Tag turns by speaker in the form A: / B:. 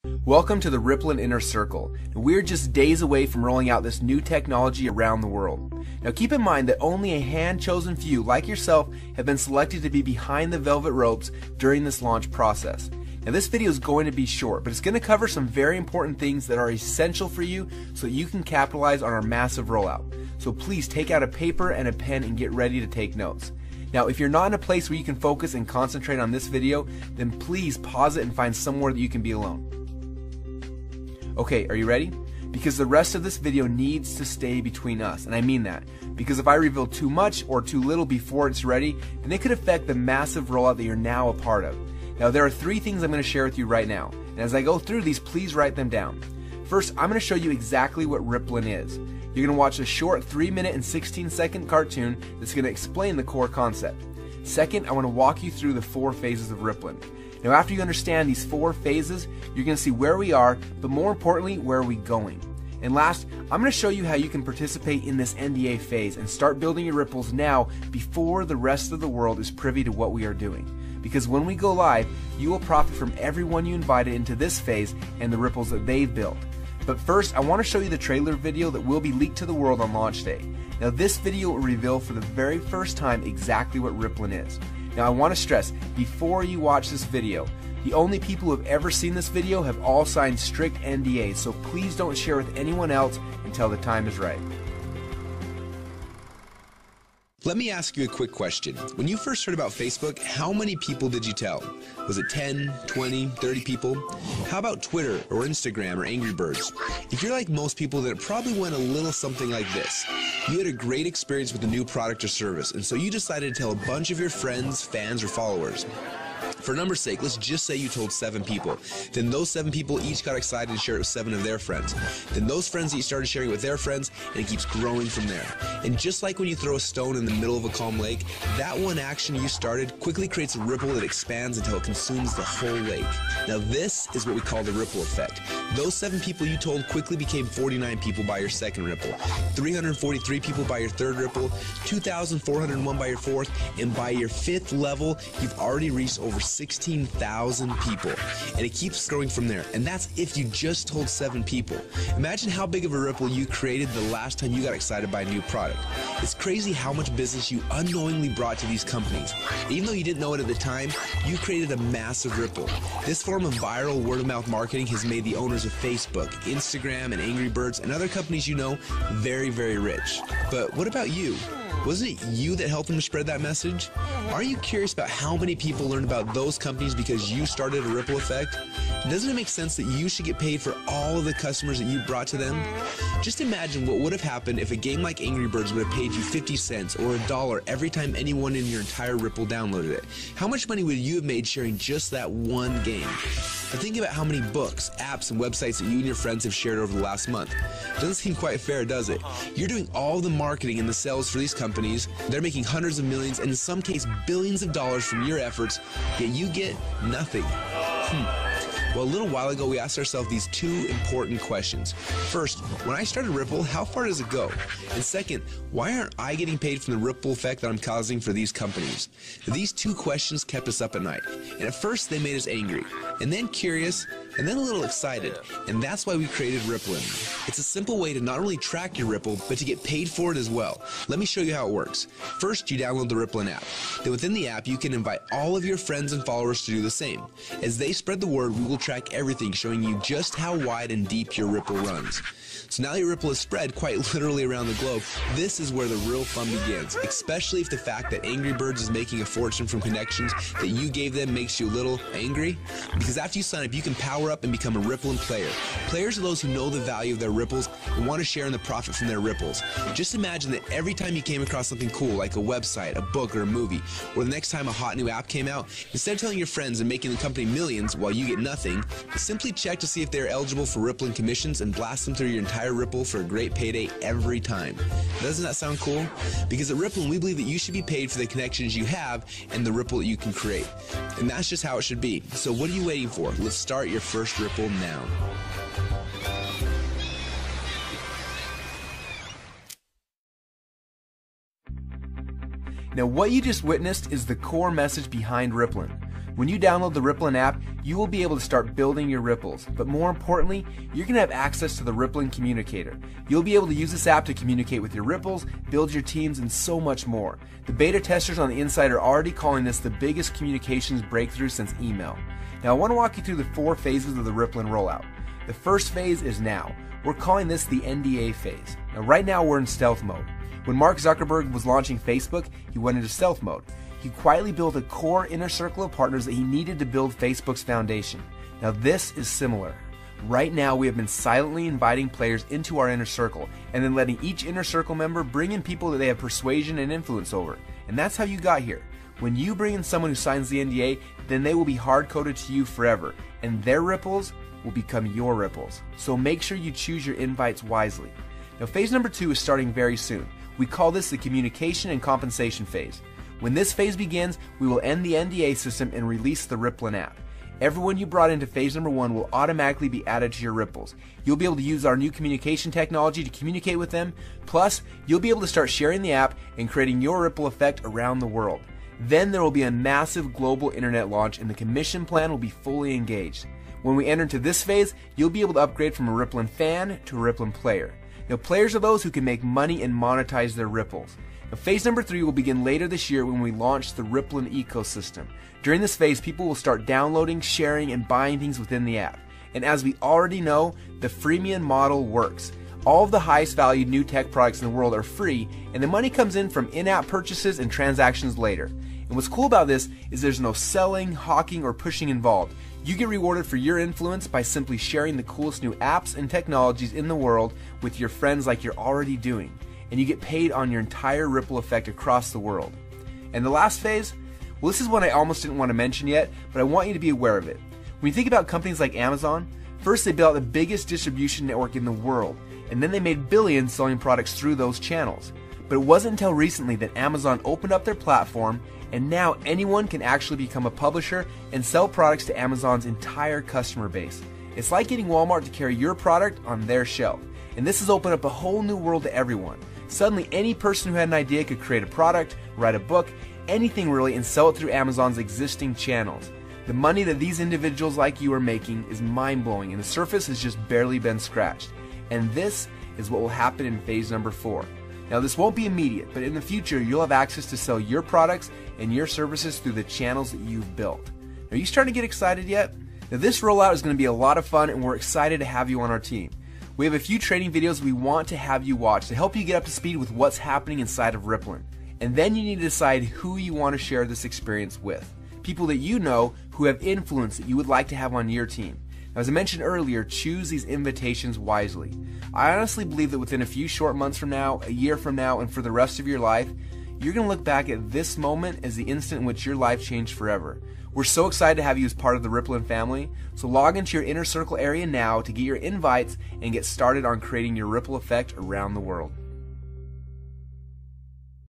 A: Welcome to the Rippln Inner Circle. We're just days away from rolling out this new technology around the world. Now keep in mind that only a hand-chosen few like yourself have been selected to be behind the velvet ropes during this launch process. Now this video is going to be short, but it's going to cover some very important things that are essential for you so that you can capitalize on our massive rollout. So please take out a paper and a pen and get ready to take notes. Now if you're not in a place where you can focus and concentrate on this video, then please pause it and find somewhere that you can be alone. Okay, are you ready? Because the rest of this video needs to stay between us, and I mean that. Because if I reveal too much or too little before it's ready, then it could affect the massive rollout that you're now a part of. Now there are 3 things I'm going to share with you right now, and as I go through these, please write them down. First, I'm going to show you exactly what Rippln is. You're going to watch a short 3-minute and 16-second cartoon that's going to explain the core concept. Second, I want to walk you through the 4 phases of Rippln. Now after you understand these 4 phases, you're going to see where we are, but more importantly, where are we going. And last, I'm going to show you how you can participate in this NDA phase and start building your ripples now before the rest of the world is privy to what we are doing. Because when we go live, you will profit from everyone you invited into this phase and the ripples that they've built. But first, I want to show you the trailer video that will be leaked to the world on launch day. Now this video will reveal for the very first time exactly what Rippln is. Now I want to stress, before you watch this video, the only people who have ever seen this video have all signed strict NDAs, so please don't share with anyone else until the time is right.
B: Let me ask you a quick question. When you first heard about Facebook, how many people did you tell? Was it 10, 20, 30 people? How about Twitter or Instagram or Angry Birds? If you're like most people, then it probably went a little something like this. You had a great experience with a new product or service, and so you decided to tell a bunch of your friends, fans, or followers. For numbers' sake, let's just say you told 7 people. Then those 7 people each got excited to share it with 7 of their friends. Then those friends each started sharing it with their friends, and it keeps growing from there. And just like when you throw a stone in the middle of a calm lake, that one action you started quickly creates a ripple that expands until it consumes the whole lake. Now this is what we call the ripple effect. Those 7 people you told quickly became 49 people by your second ripple, 343 people by your third ripple, 2,401 by your fourth, and by your 5th level, you've already reached over 16,000 people, and it keeps growing from there. And that's if you just told 7 people. Imagine how big of a ripple you created the last time you got excited by a new product. It's crazy how much business you unknowingly brought to these companies. Even though you didn't know it at the time, you created a massive ripple. This form of viral word-of-mouth marketing has made the owners of Facebook, Instagram, and Angry Birds, and other companies you know very, very rich. But what about you? Wasn't it you that helped them spread that message? Are you curious about how many people learned about those companies because you started a ripple effect? Doesn't it make sense that you should get paid for all of the customers that you brought to them? Just imagine what would have happened if a game like Angry Birds would have paid you 50 cents or $1 every time anyone in your entire Ripple downloaded it. How much money would you have made sharing just that one game? But think about how many books, apps, and websites that you and your friends have shared over the last month. Doesn't seem quite fair, does it? You're doing all the marketing and the sales for these companies. They're making hundreds of millions, and in some cases billions of dollars from your efforts, yet you get nothing. Well, a little while ago, we asked ourselves these 2 important questions. First, when I started Ripple, how far does it go? And second, why aren't I getting paid from the ripple effect that I'm causing for these companies? These 2 questions kept us up at night. And at first, they made us angry, and then curious, and then a little excited. And that's why we created Rippln. It's a simple way to not only track your Ripple, but to get paid for it as well. Let me show you how it works. First, you download the Rippln app. Then within the app, you can invite all of your friends and followers to do the same. As they spread the word, we will track everything, showing you just how wide and deep your Ripple runs. So now your Ripple is spread quite literally around the globe. This is where the real fun begins, especially if the fact that Angry Birds is making a fortune from connections that you gave them makes you a little angry. Because after you sign up, you can power up and become a Rippln player. Players are those who know the value of their ripples and want to share in the profit from their ripples. Just imagine that every time you came across something cool, like a website, a book, or a movie, or the next time a hot new app came out, instead of telling your friends and making the company millions while you get nothing, simply check to see if they're eligible for Rippln commissions and blast them through your entire Ripple for a great payday every time. Doesn't that sound cool? Because at Rippln, we believe that you should be paid for the connections you have and the ripple that you can create. And that's just how it should be. So what are you waiting for? Let's start your first Ripple now.
A: Now what you just witnessed is the core message behind Rippln. When you download the Rippln app, you will be able to start building your ripples, but more importantly, you're going to have access to the Rippln communicator. You'll be able to use this app to communicate with your ripples, build your teams, and so much more. The beta testers on the inside are already calling this the biggest communications breakthrough since email. Now I want to walk you through the 4 phases of the Rippln rollout. The first phase is now. We're calling this the NDA phase. Now right now we're in stealth mode. When Mark Zuckerberg was launching Facebook, he went into stealth mode. He quietly built a core inner circle of partners that he needed to build Facebook's foundation. Now this is similar. Right now we have been silently inviting players into our inner circle and then letting each inner circle member bring in people that they have persuasion and influence over. And that's how you got here. When you bring in someone who signs the NDA, then they will be hard-coded to you forever, and their ripples will become your ripples. So make sure you choose your invites wisely. Now phase number 2 is starting very soon. We call this the communication and compensation phase. When this phase begins, we will end the NDA system and release the Rippln app. Everyone you brought into phase number 1 will automatically be added to your ripples. You'll be able to use our new communication technology to communicate with them, plus you'll be able to start sharing the app and creating your ripple effect around the world. Then there will be a massive global internet launch and the commission plan will be fully engaged. When we enter into this phase, you'll be able to upgrade from a Rippln fan to a Rippln player. Now players are those who can make money and monetize their ripples. Now, phase number 3 will begin later this year when we launch the Rippln ecosystem. During this phase, people will start downloading, sharing, and buying things within the app. And as we already know, the freemium model works. All of the highest valued new tech products in the world are free, and the money comes in from in-app purchases and transactions later. And what's cool about this is there's no selling, hawking, or pushing involved. You get rewarded for your influence by simply sharing the coolest new apps and technologies in the world with your friends like you're already doing. And you get paid on your entire ripple effect across the world. And the last phase, well, this is one I almost didn't want to mention yet, but I want you to be aware of it. When you think about companies like Amazon, first they built the biggest distribution network in the world, and then they made billions selling products through those channels. But it wasn't until recently that Amazon opened up their platform, and now anyone can actually become a publisher and sell products to Amazon's entire customer base. It's like getting Walmart to carry your product on their shelf. And this has opened up a whole new world to everyone. Suddenly, any person who had an idea could create a product, write a book, anything really, and sell it through Amazon's existing channels. The money that these individuals like you are making is mind-blowing, and the surface has just barely been scratched. And this is what will happen in phase number 4. Now, this won't be immediate, but in the future, you'll have access to sell your products and your services through the channels that you've built. Are you starting to get excited yet? Now, this rollout is going to be a lot of fun, and we're excited to have you on our team. We have a few training videos we want to have you watch to help you get up to speed with what's happening inside of Rippln. And then you need to decide who you want to share this experience with. People that you know who have influence that you would like to have on your team. Now, as I mentioned earlier, choose these invitations wisely. I honestly believe that within a few short months from now, a year from now, and for the rest of your life, you're going to look back at this moment as the instant in which your life changed forever. We're so excited to have you as part of the Rippln family, so log into your inner circle area now to get your invites and get started on creating your ripple effect around the world.